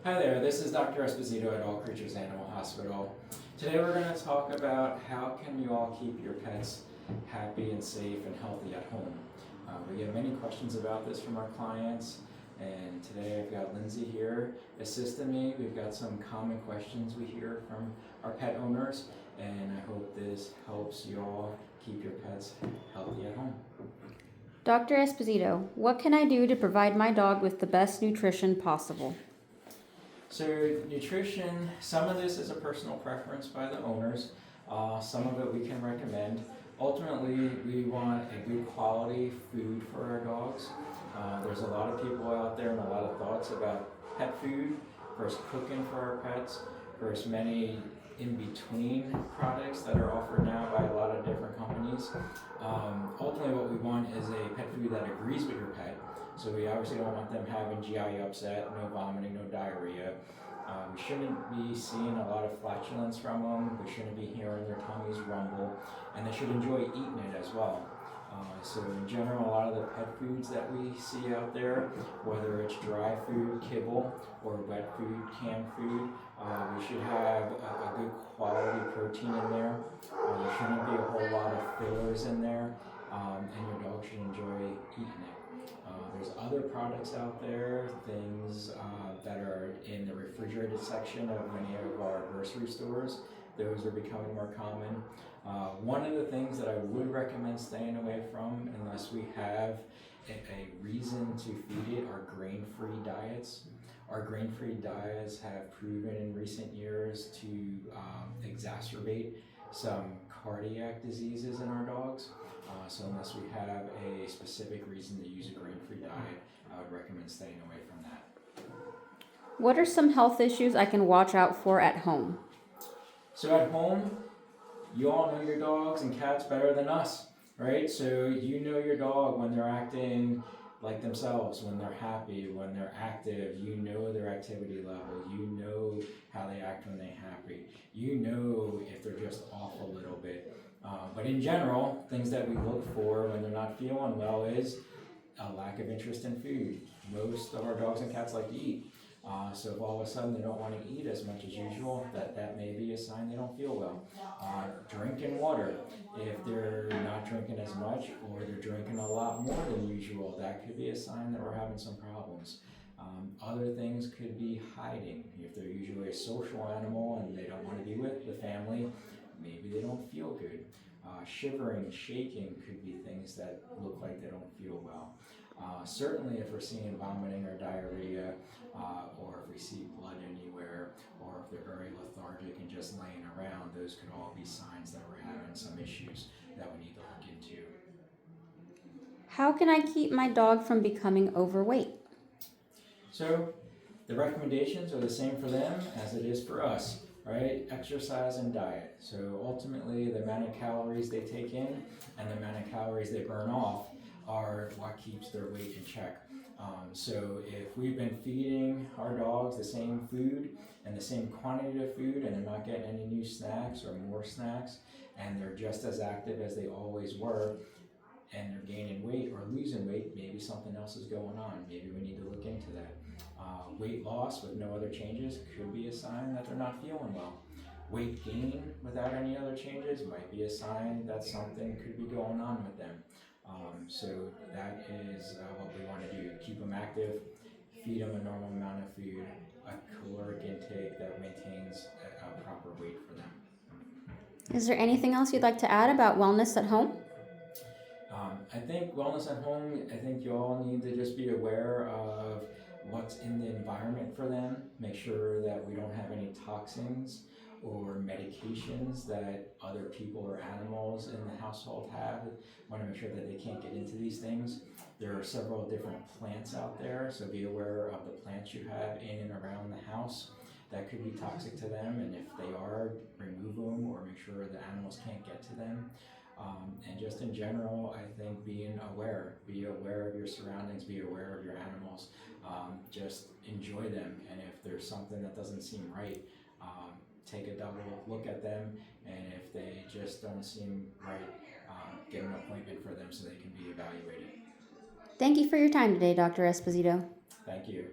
Hi there, this is Dr. Esposito at All Creatures Animal Hospital. Today we're going to talk about how can you all keep your pets happy and safe and healthy at home. We get many questions about this from our clients, and today I've got Lindsay here assisting me. We've got some common questions we hear from our pet owners, and I hope this helps you all keep your pets healthy at home. Dr. Esposito, what can I do to provide my dog with the best nutrition possible? So nutrition, some of this is a personal preference by the owners. Some of it we can recommend. Ultimately, we want a good quality food for our dogs. There's a lot of people out there and a lot of thoughts about pet food versus cooking for our pets versus many in-between products that are offered now by a lot of different companies. Ultimately, what we want is a pet food that agrees with your pet. So we obviously don't want them having GI upset, no vomiting, no diarrhea. We shouldn't be seeing a lot of flatulence from them. We shouldn't be hearing their tummies rumble, and they should enjoy eating it as well. So in general, a lot of the pet foods that we see out there, whether it's dry food, kibble, or wet food, canned food, we should have a good quality protein in there. There shouldn't be a whole lot of fillers in there, and your dog should enjoy eating it. There's other products out there, things that are in the refrigerated section of many of our grocery stores. Those are becoming more common. One of the things that I would recommend staying away from, unless we have a reason to feed it, are grain-free diets. Our grain-free diets have proven in recent years to exacerbate some cardiac diseases in our dogs. So unless we have a specific reason to use a grain-free diet, I would recommend staying away from that. What are some health issues I can watch out for at home? So at home, you all know your dogs and cats better than us, right? So you know your dog when they're acting like themselves, when they're happy, when they're active. You know their activity level. You know how they act when they're happy. You know if they're just off a little bit. But in general, things that we look for when they're not feeling well is a lack of interest in food. Most of our dogs and cats like to eat. So if all of a sudden they don't want to eat as much as usual, that may be a sign they don't feel well. Drinking water. If they're not drinking as much or they're drinking a lot more than usual, that could be a sign that we're having some problems. Other things could be hiding. If they're usually a social animal and they don't want to be with the family, maybe they don't feel good. Shivering, shaking could be things that look like they don't feel well. Certainly if we're seeing vomiting or diarrhea, or if we see blood anywhere, or if they're very lethargic and just laying around, those could all be signs that we're having some issues that we need to look into. How can I keep my dog from becoming overweight? So the recommendations are the same for them as it is for us, right? Exercise and diet. So ultimately the amount of calories they take in and the amount of calories they burn off are what keeps their weight in check. So if we've been feeding our dogs the same food and the same quantity of food and they're not getting any new snacks or more snacks and they're just as active as they always were and they're gaining weight or losing weight, maybe something else is going on. Maybe we need to look into that. Weight loss with no other changes could be a sign that they're not feeling well. Weight gain without any other changes might be a sign that something could be going on with them. So that is what we want to do. Keep them active, feed them a normal amount of food, a caloric intake that maintains a proper weight for them. Is there anything else you'd like to add about wellness at home? I think wellness at home, I think you all need to just be aware of what's in the environment for them. Make sure that we don't have any toxins or medications that other people or animals in the household have. Want to make sure that they can't get into these things. There are several different plants out there, so be aware of the plants you have in and around the house that could be toxic to them, and if they are, remove them or make sure the animals can't get to them. And just in general, I think being aware, be aware of your surroundings, be aware of your animals, just enjoy them, and if there's something that doesn't seem right, take a double look at them, and if they just don't seem right, get an appointment for them so they can be evaluated. Thank you for your time today, Dr. Esposito. Thank you.